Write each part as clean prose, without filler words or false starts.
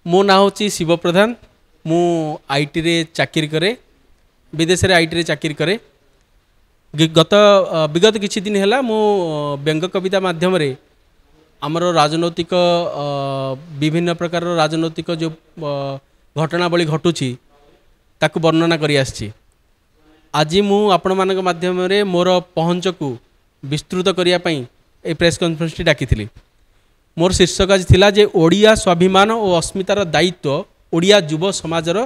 मो ना हूँ शिव प्रधान। मु आईटी रे चाकरी करे, विदेश रे आईटी रे चाकरी करे। विगत किछि दिन है मु व्यंग कविता माध्यम रे आमर राजनैतिक विभिन्न प्रकार राजनैतिक जो घटनावली घटुची ताकू वर्णना करी आछि। आज मु आपण मानक माध्यम रे मोर पहुँच को विस्तृत करिया पई ए प्रेस कॉन्फ्रेंस डाकी। मोर शीर्षक आज थिला जे ओडिया स्वाभिमान और अस्मितार दायित्व ओडिया युव समाजर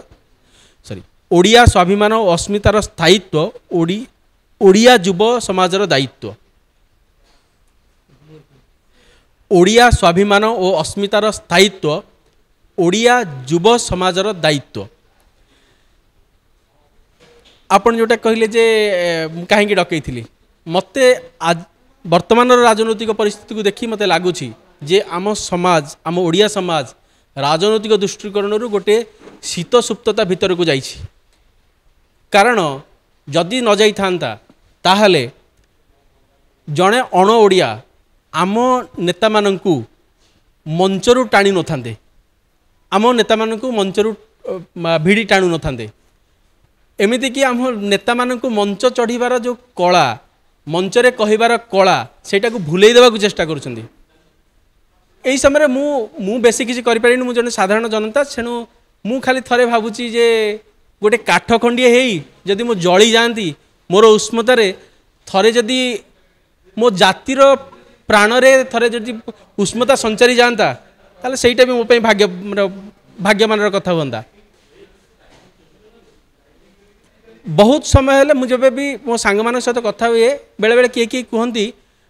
ओडिया स्वाभिमान और अस्मितार स्थायित्व ओडिया युव समाजर दायित्व। ओडिया स्वाभिमान और अस्मितार स्थायित्व ओडिया युव समाजर दायित्व। आपण जोटा कहले जे कहीं डकई मते आज वर्तमान राजनैतिक परिस्थिति को देखी मते लगुच जे आम समाज आम ओडिया समाज राजनैतिक दृष्टिकोण गोटे शीत सुप्तता भितर को जाइछि। कारण जदि न जाई थांता ताहले जड़े अण ओडिया आम नेता माननकु मंचरू टाणी न थांदे, आम नेता माननकु मंचरू भिड़ी टाणु न थांदे। एमिति कि आम नेता माननकु मंच चढ़ीबार जो कला मंचरे कहिबार कला सेटा को भूलेई देबा को चेष्टा करुछंदी। एही समय मु बेसी किसी करि पारिनी, मु जने साधारण जनता छेणु मु खाली थरे भाबुची जे गोटे काठ खंडिए हेई जदि मु जळी जांती मोर उष्मतारे थरे जदि मो जातिर प्राण रे थरे जदि उष्मता संचारी जांता ताले सेटा भी मो पई भाग्यमान कथा हुंदा। बहुत समय हेले मु जबे भी मो सांग मान सहित कथा हुए बेले बेले किए किए कहती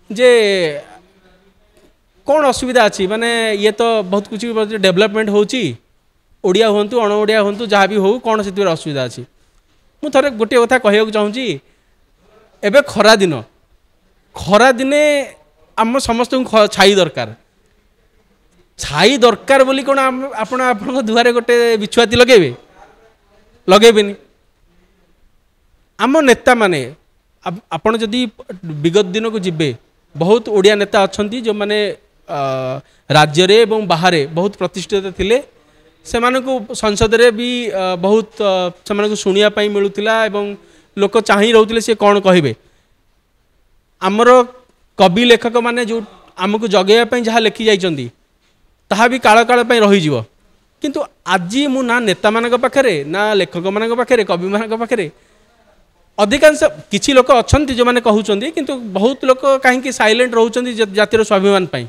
जे कौन असुविधा अच्छी माने ये तो बहुत कुछ डेवलपमेंट होची ओडिया हूँ अण ओडिया हूँ जहाँ भी हो कौन से असुविधा अच्छी। मु थे गोटे कथा कहूँ चाहूँगी एबे खरा दिने आम समस्त छाई दरकार छाई दरकार बोली कौन आपण दुआरे गोटे बिछुआती लगेबेनी। आम नेता माने आपण जदि विगत दिन को जिबे बहुत ओडिया नेता अच्छी जो माने राज्य रे एवं बाहर बहुत प्रतिष्ठित थिले सेमानकु संसद रे भी बहुत सेमानकु सुनिया पई मिलुतिला एवं लोक चाहि रहउतिले से कौन कहिबे। आमर कवि लेखक माने जो आमको जगैया पई जहाँ लेखि जाइचंदी ताहा भी काल काल पई रहि जिवो। किंतु आज मु ना नेता मानक पाखरे ना लेखक मानक पाखरे कवि मानक पाखरे अधिकांश किछि लोक अछंती जो माने कहउचंदी किंतु बहुत लोक कहीं साइलेंट रहउचंदी जातिर स्वाभिमान पई।